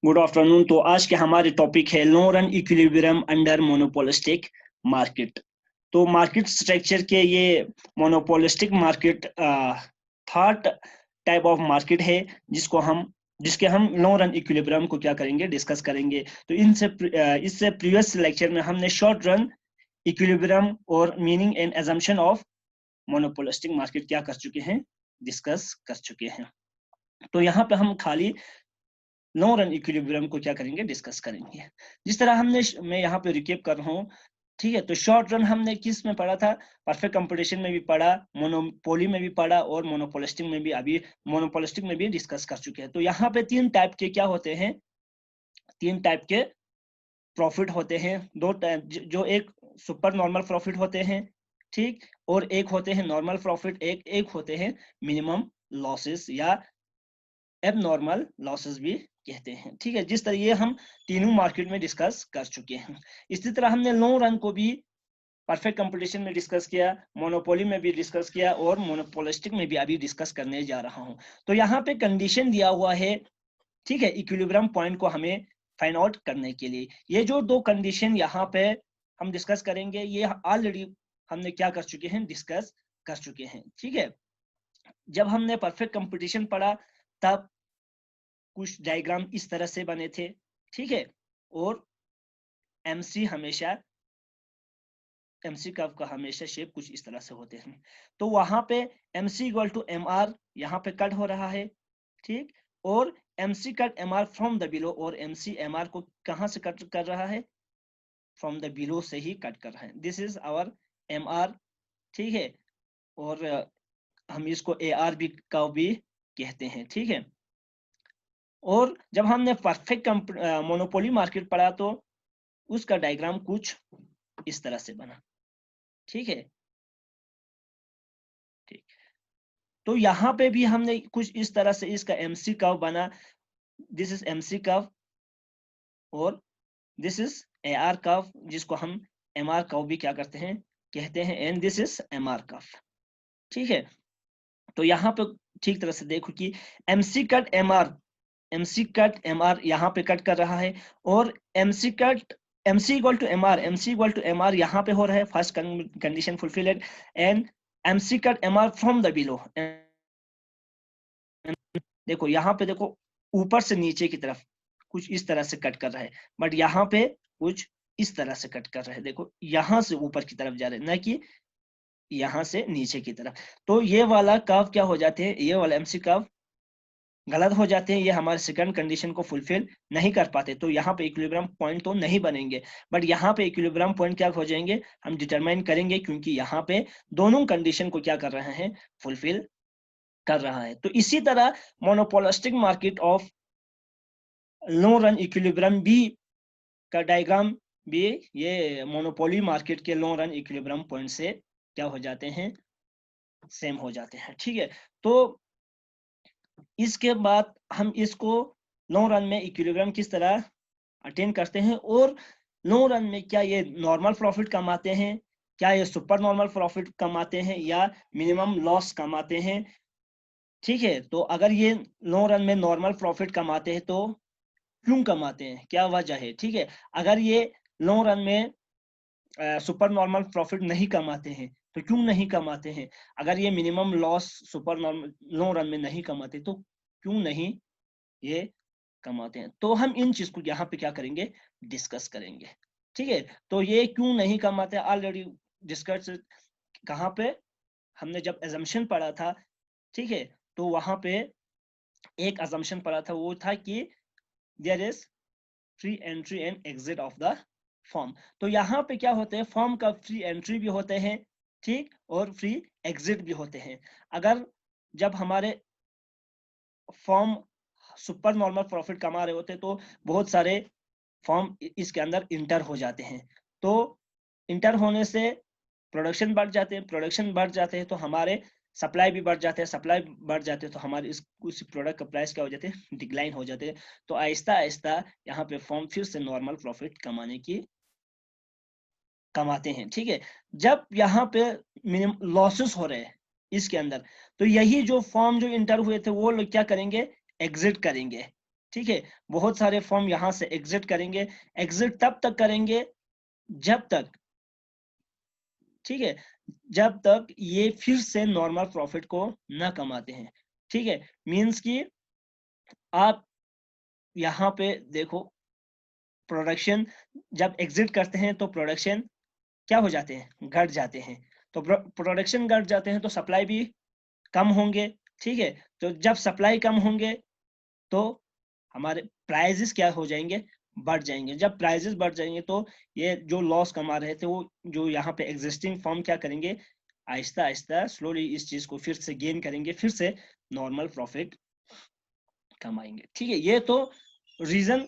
Good afternoon. तो आज के हमारे टॉपिक है लो run equilibrium under monopolistic market. तो मार्केट स्ट्रक्चर के ये monopolistic market third type of market है जिसके हम लो रन इक्विलिब्रियम को क्या करेंगे, डिस्कस करेंगे। तो इससे प्रीवियस लेक्चर में हमने शॉर्ट रन इक्विलिब्रियम और meaning and assumption of monopolistic market क्या कर चुके हैं, डिस्कस कर चुके हैं। तो यहाँ पे हम खाली लो रन इक्विलिब्रियम को क्या करेंगे, डिस्कस करेंगे। जिस तरह मैं यहाँ पे रिकेप कर रहा हूँ, ठीक है। तो शॉर्ट रन हमने किस में पढ़ा था, परफेक्ट कंपटीशन में भी पढ़ा, मोनोपोली में भी पढ़ा और मोनोपोलिस्टिक में भी डिस्कस कर चुके हैं। तो यहाँ पे तीन टाइप के क्या होते हैं, तीन टाइप के प्रॉफिट होते हैं। दो टाइप, जो एक सुपर नॉर्मल प्रॉफिट होते हैं, ठीक, और एक होते हैं नॉर्मल प्रॉफिट, एक होते हैं मिनिमम लॉसेस या एबनॉर्मल लॉसेस भी कहते हैं, ठीक है। जिस तरह ये हम तीनों मार्केट में डिस्कस कर चुके हैं। इसी तरह हमने लॉन्ग रन को भी परफेक्ट कंपटीशन में डिस्कस किया, मोनोपोली में भी डिस्कस किया और मोनोपोलिस्टिक में भी अभी डिस्कस करने जा रहा हूं। तो यहाँ पे कंडीशन दिया हुआ है, ठीक है, इक्विलिब्रियम पॉइंट को हमें फाइंड आउट करने के लिए। ये जो दो कंडीशन यहाँ पे हम डिस्कस करेंगे, ये ऑलरेडी हमने क्या कर चुके हैं, डिस्कस कर चुके हैं, ठीक है। जब हमने परफेक्ट कंपटीशन पढ़ा तब कुछ डायग्राम इस तरह से बने थे, ठीक है। और एमसी कर्व का हमेशा शेप कुछ इस तरह से होते हैं। तो वहां पे MC equal to M R यहाँ पे कट हो रहा है, ठीक। और MC cut M R from the below, और एमसी एम आर को कहां से कट कर रहा है, फ्रॉम द बिलो से ही कट कर रहा है। This is our M R, ठीक है। और हम इसको ए आर बी का भी कहते हैं, ठीक है। और जब हमने परफेक्ट मोनोपोली मार्केट पढ़ा तो उसका डायग्राम कुछ इस तरह से बना, ठीक है, ठीक। तो यहाँ पे भी हमने कुछ इस तरह से इसका एमसी कर्व बना। दिस इज एमसी कर्व और this is A R curve, जिसको हम एम आर कर्व भी क्या करते हैं, कहते हैं, and this is M R curve, ठीक है। तो यहाँ पे ठीक तरह से देखो कि एमसी कट एम आर यहाँ पे कट कर रहा है, और MC equal to M R यहाँ पे हो रहा है, first condition fulfilled. And MC cut M R from the below, देखो यहाँ पे देखो ऊपर से नीचे की तरफ कुछ इस तरह से कट कर रहा है, बट यहाँ पे कुछ इस तरह से कट कर रहा है। देखो यहाँ से ऊपर की तरफ जा रहे हैं, ना कि यहाँ से नीचे की तरफ। तो ये वाला कर्व क्या हो जाते हैं, ये वाला एमसी कर्व गलत हो जाते हैं, ये हमारे सेकंड कंडीशन को फुलफिल नहीं कर पाते। तो यहाँ पे इक्विलिब्रियम पॉइंट तो नहीं बनेंगे, बट यहाँ पे इक्विलिब्रियम पॉइंट क्या हो जाएंगे, हम डिटरमाइन करेंगे, क्योंकि यहाँ पे दोनों कंडीशन को क्या कर रहे हैं, फुलफिल कर रहा है। तो इसी तरह monopolistic market of low run equilibrium B का डायग्राम भी ये मोनोपोली मार्केट के लो रन इक्विलिब्रियम पॉइंट से क्या हो जाते हैं, सेम हो जाते हैं, ठीक है। तो इसके बाद हम इसको लॉन्ग रन में इक्विलिब्रियम किस तरह अटेन करते हैं, और लॉन्ग रन में क्या ये नॉर्मल प्रॉफिट कमाते हैं, क्या ये सुपर नॉर्मल प्रॉफिट कमाते हैं, या मिनिमम लॉस कमाते हैं, ठीक है। तो अगर ये लॉन्ग रन में नॉर्मल प्रॉफिट कमाते हैं तो क्यों कमाते हैं, क्या वजह है, ठीक है। अगर ये लॉन्ग रन में सुपर नॉर्मल प्रॉफिट नहीं कमाते हैं तो क्यों नहीं कमाते हैं। अगर ये minimum loss super normal long run में नहीं कमाते तो क्यों नहीं ये कमाते हैं। तो हम इन चीज को यहाँ पे क्या करेंगे, डिस्कस करेंगे, ठीक है। तो ये क्यों नहीं कमाते ऑलरेडी डिस्कस कहाँ पे, हमने जब एजम्पशन पढ़ा था, ठीक है। तो वहां पे एक अजम्पशन पढ़ा था, वो था कि there is free entry and exit of the firm. तो यहाँ पे क्या होते हैं, फॉर्म का फ्री एंट्री भी होते हैं, ठीक, और फ्री एग्जिट भी होते हैं। अगर जब हमारे फॉर्म सुपर नॉर्मल प्रॉफिट कमा रहे होते तो बहुत सारे फॉर्म इसके अंदर इंटर हो जाते हैं। तो इंटर होने से प्रोडक्शन बढ़ जाते हैं तो हमारे सप्लाई भी बढ़ जाते हैं, सप्लाई बढ़ जाते हैं तो हमारे उस प्रोडक्ट का प्राइस क्या हो जाते हैं, डिक्लाइन हो जाते हैं। तो आहिस्ता आहिस्ता यहाँ पे फॉर्म फिर से नॉर्मल प्रॉफिट कमाते हैं, ठीक है। जब यहाँ पे मिनिमम लॉसेस हो रहे हैं इसके अंदर, तो यही जो फॉर्म जो इंटर हुए थे वो लोग क्या करेंगे, एग्जिट करेंगे, ठीक है, बहुत सारे फर्म यहाँ से एग्जिट करेंगे। एग्जिट तब तक करेंगे जब तक, ठीक है, जब तक ये फिर से नॉर्मल प्रॉफिट को न कमाते हैं। ठीक है, मींस कि आप यहाँ पे देखो, प्रोडक्शन जब एग्जिट करते हैं तो प्रोडक्शन क्या हो जाते हैं, घट जाते हैं। तो प्रोडक्शन घट जाते हैं तो सप्लाई भी कम होंगे। ठीक है, तो जब सप्लाई कम होंगे तो हमारे प्राइजेस क्या हो जाएंगे, बढ़ जाएंगे। जब प्राइजेस बढ़ जाएंगे तो ये जो लॉस कमा रहे थे वो जो यहाँ पे एग्जिस्टिंग फर्म क्या करेंगे, आहिस्ता आहिस्ता स्लोली इस चीज को फिर से गेन करेंगे, फिर से नॉर्मल प्रॉफिट कमाएंगे। ठीक है, ये तो रीजन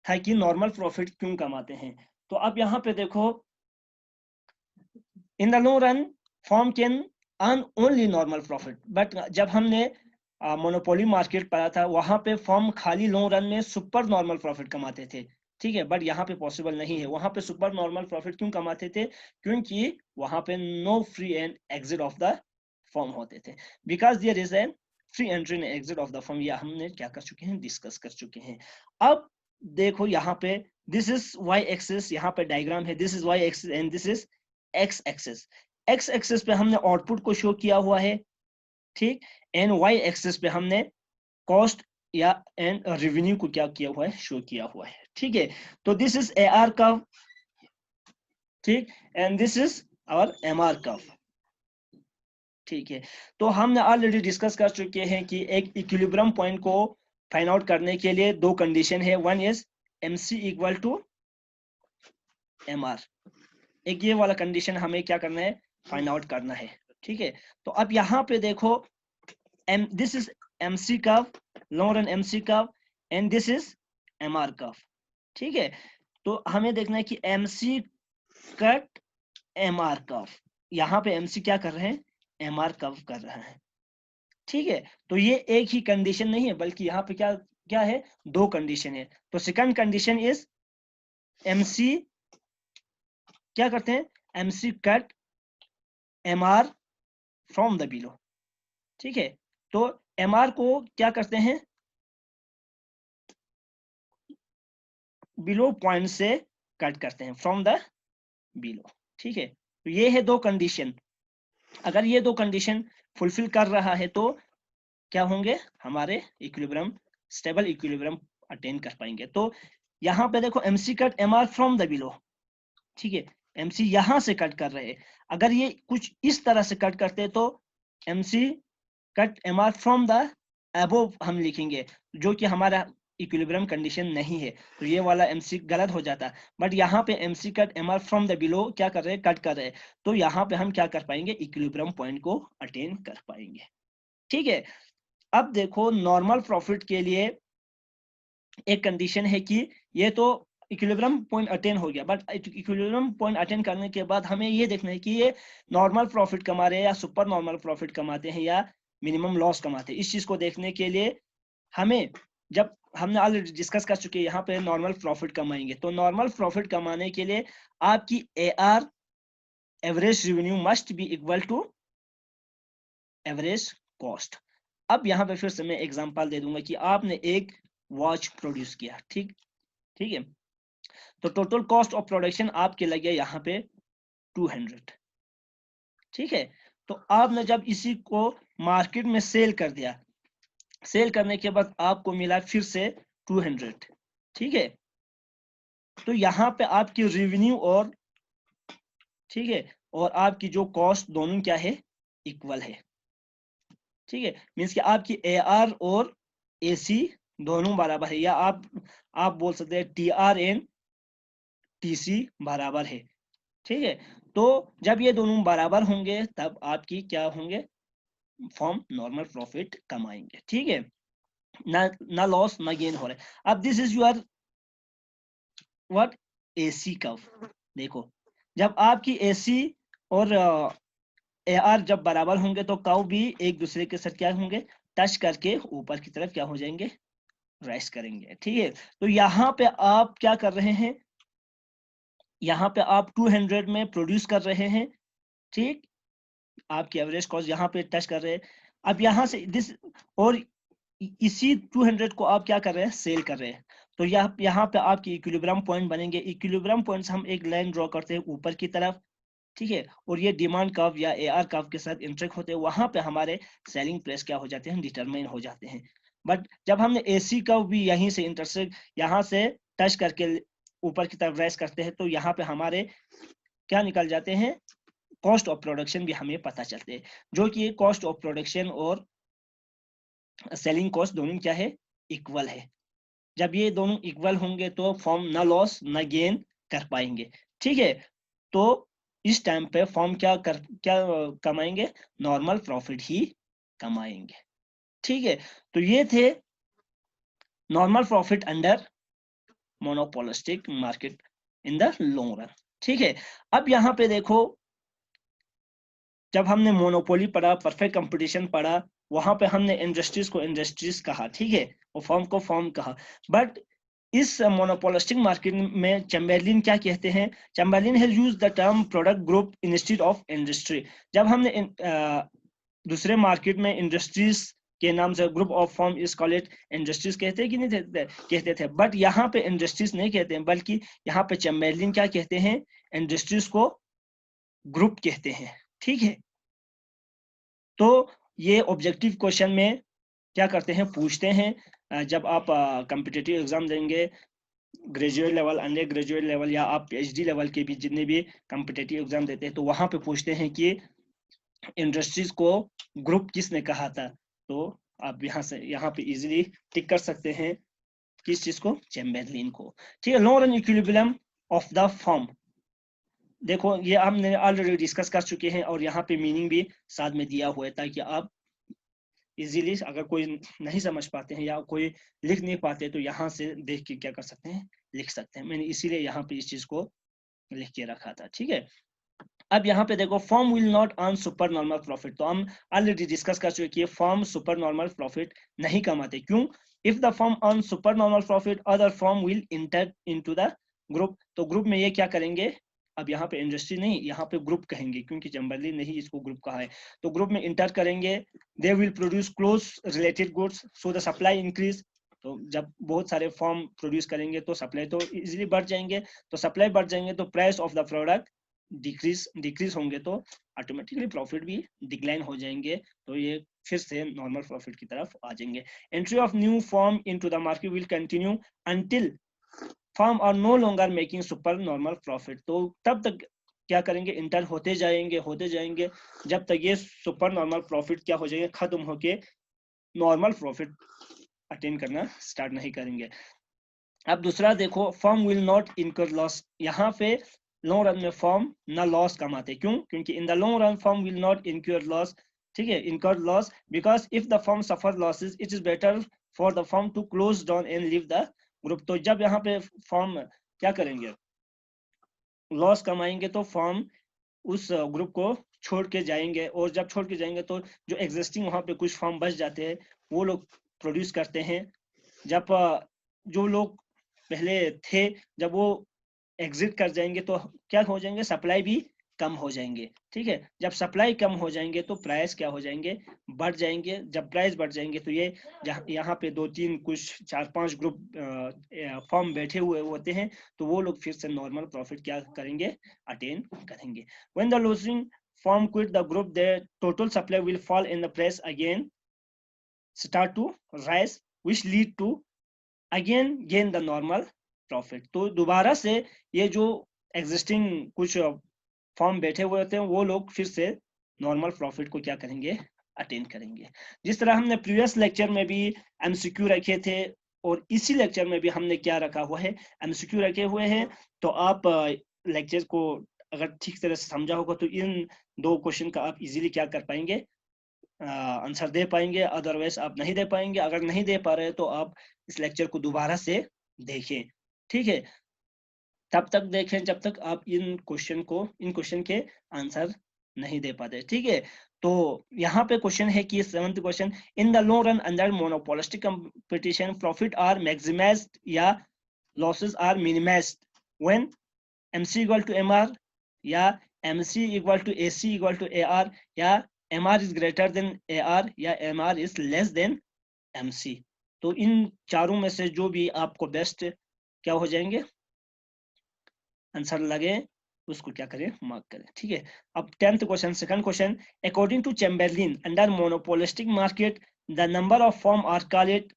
था कि नॉर्मल प्रॉफिट क्यों कमाते हैं। तो अब यहाँ पे देखो, इन the long run firm can earn only normal profit, but जब हमने मोनोपोली मार्केट पढ़ा था वहां पे फर्म खाली लॉन्ग रन में सुपर नॉर्मल प्रॉफिट कमाते थे। ठीक है, बट यहाँ पे पॉसिबल नहीं है। वहां पे सुपर नॉर्मल प्रॉफिट क्यों कमाते थे, क्योंकि वहां पे no free and exit of the firm होते थे, because there is a free entry and exit of the firm. ये हमने क्या कर चुके हैं, डिस्कस कर चुके हैं। अब देखो यहाँ पे, दिस इज वाई एक्सिस, यहाँ पे डायग्राम है, this is Y axis and this is X axis. X axis पे हमने आउटपुट को शो किया हुआ है, ठीक, एंड वाई एक्सिस पे हमने कॉस्ट या एंड रेवेन्यू को क्या किया हुआ है, शो किया हुआ है। ठीक है, तो दिस इज AR कर्व, ठीक, and this is our MR curve. ठीक है, तो हमने ऑलरेडी डिस्कस कर चुके हैं कि एक इक्विलिब्रियम पॉइंट को फाइंड आउट करने के लिए दो कंडीशन है, one is MC equal to MR। एक ये वाला कंडीशन हमें क्या करना है, फाइंड आउट करना है। ठीक है, तो अब यहाँ पे देखो, this is MC curve, long run MC curve, and this is MR curve. ठीक है, तो हमें देखना है कि MC कट MR कर्व, यहाँ पे MC क्या कर रहे हैं, MR कर्व कर रहे हैं। ठीक है, तो ये एक ही कंडीशन नहीं है, बल्कि यहाँ पे क्या क्या है, दो कंडीशन है। तो सेकंड कंडीशन इज MC क्या करते हैं, MC cut MR from the below. ठीक है, तो MR को क्या करते हैं, बिलो पॉइंट से कट करते हैं, फ्रॉम द बिलो। ठीक है, तो ये है दो कंडीशन। अगर ये दो कंडीशन फुलफिल कर रहा है तो क्या होंगे, हमारे इक्विलिब्रियम, स्टेबल इक्विलिब्रियम अटेन कर पाएंगे। तो यहाँ पे देखो, MC cut MR from the below. ठीक है, MC यहां से कट कर रहे हैं। अगर ये कुछ इस तरह से कट करते तो MC cut MR from the above हम लिखेंगे, जो कि हमारा इक्विलिब्रियम कंडीशन नहीं है, तो ये वाला MC गलत हो जाता। बट यहाँ पे MC cut MR from the below क्या कर रहे हैं, कट कर रहे हैं, तो यहाँ पे हम क्या कर पाएंगे, इक्विलिब्रियम पॉइंट को अटेन कर पाएंगे। ठीक है, अब देखो, नॉर्मल प्रॉफिट के लिए एक कंडीशन है कि ये तो इक्विलिब्रियम पॉइंट अटेन हो गया, बट इक्विलिब्रियम पॉइंट अटेन करने के बाद हमें ये देखना है कि ये नॉर्मल प्रॉफिट कमा रहे हैं या सुपर नॉर्मल प्रॉफिट कमाते हैं या मिनिमम लॉस कमाते हैं। इस चीज को देखने के लिए हमें, जब हमने ऑलरेडी डिस्कस कर चुके हैं, यहाँ पे नॉर्मल प्रॉफिट कमाएंगे, तो नॉर्मल प्रॉफिट कमाने के लिए आपकी AR, average revenue, must be equal to average cost. अब यहाँ पे फिर से मैं एग्जांपल दे दूंगा कि आपने एक वॉच प्रोड्यूस किया, ठीक ठीक है, तो टोटल कॉस्ट ऑफ प्रोडक्शन आपके लगे यहाँ पे 200। ठीक है, तो आपने जब इसी को मार्केट में सेल कर दिया, सेल करने के बाद आपको मिला फिर से 200। ठीक है, तो यहाँ पे आपकी रेवेन्यू और, ठीक है, और आपकी जो कॉस्ट दोनों क्या है, इक्वल है। ठीक है, मीन्स कि आपकी AR और AC दोनों बराबर है, या आप बोल सकते हैं TR एंड TC बराबर है। ठीक है, तो जब ये दोनों बराबर होंगे तब आपकी क्या होंगे, फॉर्म नॉर्मल प्रॉफिट कमाएंगे। ठीक है, ना लॉस ना गेन हो रहा है। अब this is your what, AC curve. देखो, जब आपकी AC और AR जब बराबर होंगे तो कर्व भी एक दूसरे के साथ क्या होंगे, टच करके ऊपर की तरफ क्या हो जाएंगे, राइज करेंगे। ठीक है, तो यहाँ पे आप क्या कर रहे हैं, यहाँ पे आप 200 में प्रोड्यूस कर रहे हैं, ठीक, आपकी एवरेज कॉस्ट यहाँ पे टच कर रहे हैं। अब यहाँ से दिस, और इसी 200 को आप क्या कर रहे हैं, सेल कर रहे हैं। तो यहाँ पे आपके इक्विलिब्रियम पॉइंट बनेंगे। इक्विलिब्रियम पॉइंट से हम एक लाइन ड्रॉ करते हैं ऊपर की तरफ, ठीक है, और ये डिमांड कर्व या एआर कर्व के साथ इंटरेक्ट होते हैं, वहां पे हमारे सेलिंग प्राइस क्या हो जाते हैं, डिटरमाइन हो जाते हैं। बट जब हमने एसी कर्व भी यहीं से इंटरसेक्ट, यहाँ से टच करके ऊपर की तरफ राइज करते हैं, तो यहाँ पे हमारे क्या निकल जाते हैं, कॉस्ट ऑफ प्रोडक्शन भी हमें पता चलते हैं, जो कि कॉस्ट ऑफ प्रोडक्शन और सेलिंग कॉस्ट दोनों क्या है, इक्वल है। जब ये दोनों इक्वल होंगे तो फॉर्म ना लॉस ना गेन कर पाएंगे, ठीक है। तो इस टाइम पे फॉर्म क्या कमाएंगे, नॉर्मल प्रॉफिट ही कमाएंगे, ठीक है। तो ये थे normal profit under monopolistic market in the long run, ठीक है। अब यहाँ पे देखो, जब हमने मोनोपोली पढ़ा, परफेक्ट कंपटीशन पढ़ा, वहां पे हमने इंडस्ट्रीज को इंडस्ट्रीज कहा, ठीक है, और फॉर्म को फॉर्म कहा। बट इस मोनोपोलिस्टिक मार्केट में चैम्बरलिन क्या कहते हैं, Chamberlain has used the term product group instead of industry. जब हमने दूसरे मार्केट में इंडस्ट्रीज के नाम से group of form is called industries कहते हैं कि नहीं कहते थे, बट यहाँ पे इंडस्ट्रीज नहीं कहते हैं, बल्कि यहाँ पे चैम्बरलिन क्या कहते हैं, इंडस्ट्रीज को ग्रुप कहते हैं, ठीक है। तो ये ऑब्जेक्टिव क्वेश्चन में क्या करते हैं, पूछते हैं। जब आप कॉम्पिटिटिव एग्जाम देंगे, graduate level, under graduate level या आप पीएचडी लेवल के भी जितने भी कॉम्पिटिटिव एग्जाम देते हैं, तो वहां पे पूछते हैं कि इंडस्ट्रीज को ग्रुप किसने कहा था। तो आप यहाँ पे इजीली टिक कर सकते हैं किस चीज को, चैम्बरलिन को, ठीक है। Long run equilibrium of the form, देखो ये हमने ऑलरेडी डिस्कस कर चुके हैं, और यहाँ पे मीनिंग भी साथ में दिया हुआ है, ताकि आप इजीली, अगर कोई नहीं समझ पाते हैं या कोई लिख नहीं पाते, तो यहाँ से देख के क्या कर सकते हैं, लिख सकते हैं। मैंने इसीलिए यहाँ पे इस चीज को लिख के रखा था, ठीक है। अब यहाँ पे देखो, firm will not earn super normal profit, तो हम ऑलरेडी डिस्कस कर चुके कि फर्म सुपर नॉर्मल प्रॉफिट नहीं कमाते, क्यों, if the firm earn super normal profit other firm will inter into the group. तो ग्रुप में ये क्या करेंगे, अब यहाँ पे इंडस्ट्री नहीं, यहाँ पे ग्रुप कहेंगे, क्योंकि चैम्बरलिन नहीं इसको ग्रुप कहा है। तो ग्रुप में इंटर करेंगे, they will produce close related goods so the supply increase. तो जब बहुत सारे फॉर्म प्रोड्यूस करेंगे तो सप्लाई तो इजीली बढ़ जाएंगे, तो सप्लाई बढ़ जाएंगे तो price of the product decrease होंगे, तो ऑटोमेटिकली प्रॉफिट भी डिक्लाइन हो जाएंगे, तो ये फिर से नॉर्मल प्रॉफिट की तरफ आ जाएंगे। Entry of new firm into the market will continue until firm are no longer making super normal profit. तो तब तक क्या करेंगे, इंटर होते जाएंगे जब तक ये सुपर नॉर्मल प्रॉफिट क्या हो जाएंगे, खत्म होके नॉर्मल प्रॉफिट अटेन करना स्टार्ट नहीं करेंगे। अब दूसरा देखो, firm will not incur loss, यहाँ पे लॉन्ग रन में फर्म ना लॉस कमाते, क्यों, क्योंकि in the long run firm will not incur loss, ठीक है, incur loss, because if the firm suffer losses it is better for the firm to close down and leave the group. तो जब यहाँ पे firm क्या करेंगे, loss कमाएंगे, तो फर्म उस ग्रुप को छोड़ के जाएंगे, और जब छोड़ के जाएंगे तो जो एग्जिस्टिंग वहां पे कुछ फर्म बच जाते हैं, वो लोग प्रोड्यूस करते हैं। जब जो लोग पहले थे, जब वो एग्जिट कर जाएंगे तो क्या हो जाएंगे, सप्लाई भी कम हो जाएंगे, ठीक है। जब सप्लाई कम हो जाएंगे तो प्राइस क्या हो जाएंगे, बढ़ जाएंगे। जब प्राइस बढ़ जाएंगे तो ये यहाँ पे 2-3 कुछ 4-5 ग्रुप फर्म बैठे हुए होते हैं, तो वो लोग फिर से नॉर्मल प्रॉफिट क्या करेंगे, अटेन करेंगे। When the losing firm quit the group, their total supply will fall in the price again start to rise, which lead to again gain the normal profit. तो दोबारा से ये जो एग्जिस्टिंग कुछ form बैठे हुए होते हैं, वो लोग फिर से नॉर्मल प्रॉफिट को क्या करेंगे, अटेन करेंगे। जिस तरह हमने प्रीवियस लेक्चर में भी एमसीक्यू रखे थे, और इसी लेक्चर में भी हमने क्या रखा हुआ है, एमसीक्यू रखे हुए हैं। तो आप लेक्चर को अगर ठीक तरह से समझा होगा, तो इन 2 क्वेश्चन का आप इजीली क्या कर पाएंगे, आंसर दे पाएंगे, अदरवाइज आप नहीं दे पाएंगे। अगर नहीं दे पा रहे तो आप इस लेक्चर को दोबारा से देखें, ठीक है, तब तक देखें जब तक आप इन क्वेश्चन के आंसर नहीं दे पाते, ठीक है। तो यहाँ पे क्वेश्चन है कि 7th question, in the long run under monopolistic competition profit are maximised या losses are minimised when MC equal to MR, या MC equal to AC equal to AR, या MR is greater than AR, या MR is less than MC। तो इन चारों में से जो भी आपको बेस्ट क्या हो जाएंगे आंसर लगे उसको क्या करें मार्क करें। ठीक है, अब 10th question, second question, according to Chamberlin under monopolistic market the number of firm are called,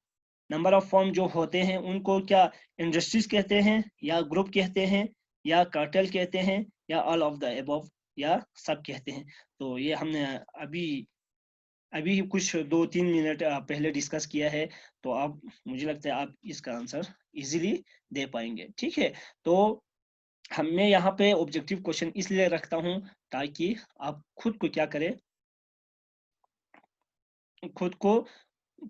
number of firm जो होते हैं उनको क्या इंडस्ट्रीज कहते हैं या ग्रुप कहते हैं या कार्टेल कहते हैं या ऑल ऑफ द अबव या सब कहते हैं। तो ये हमने अभी अभी कुछ 2-3 मिनट पहले डिस्कस किया है, तो अब मुझे लगता है आप इसका आंसर इजीली दे पाएंगे। ठीक है, तो मैं यहाँ पे ऑब्जेक्टिव क्वेश्चन इसलिए रखता हूँ ताकि आप खुद को क्या करें, खुद को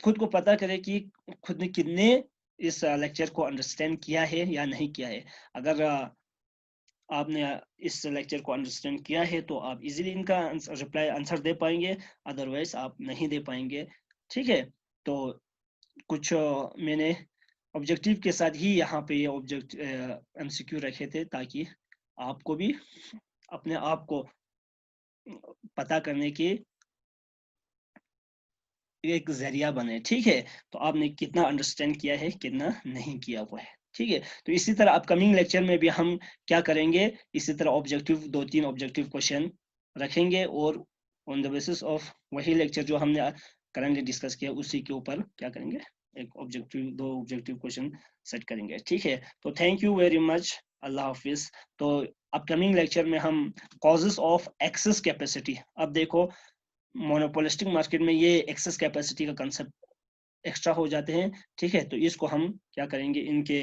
खुद को पता करें कि खुद ने कितने इस लेक्चर को अंडरस्टैंड किया है या नहीं किया है। अगर आपने इस लेक्चर को अंडरस्टैंड किया है तो आप इजीली इनका रिप्लाई आंसर दे पाएंगे, अदरवाइज आप नहीं दे पाएंगे। ठीक है, तो कुछ मैंने ऑब्जेक्टिव के साथ ही यहाँ पे ये ऑब्जेक्ट MCQ रखे थे ताकि आपको भी अपने आप को पता करने की एक जरिया बने। ठीक है, तो आपने कितना अंडरस्टैंड किया है कितना नहीं किया हुआ है। ठीक है, तो इसी तरह अपकमिंग लेक्चर में भी हम क्या करेंगे, इसी तरह ऑब्जेक्टिव 2-3 ऑब्जेक्टिव क्वेश्चन रखेंगे और ऑन द बेसिस ऑफ वही लेक्चर जो हमने करंटली डिस्कस किया उसी के ऊपर क्या करेंगे, एक ऑब्जेक्टिव 2 ऑब्जेक्टिव क्वेश्चन सेट करेंगे। ठीक है, तो थैंक यू वेरी मच, अल्लाह हाफिज। तो अपकमिंग लेक्चर में हम कॉजेस ऑफ एक्सेस कैपेसिटी, अब देखो मोनोपोलिस्टिक मार्केट में ये एक्सेस कैपेसिटी का कंसेप्ट एक्स्ट्रा हो जाते हैं। ठीक है, तो इसको हम क्या करेंगे, इनके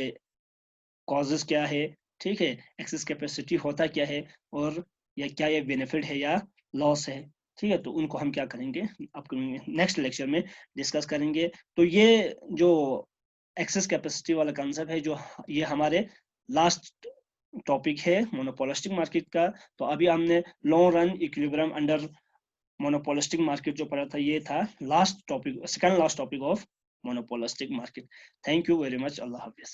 कॉजेस क्या है, ठीक है, एक्सेस कैपेसिटी होता क्या है और या क्या ये बेनिफिट है या लॉस है। ठीक है, तो उनको हम क्या करेंगे अपकमिंग नेक्स्ट लेक्चर में डिस्कस करेंगे। तो ये जो एक्सेस कैपेसिटी वाला कंसेप्ट है, जो ये हमारे लास्ट टॉपिक है मोनोपोलिस्टिक मार्केट का। तो अभी हमने long run equilibrium under monopolistic market जो पढ़ा था, ये था last topic, second last topic of monopolistic market. Thank you very much, Allah Hafiz.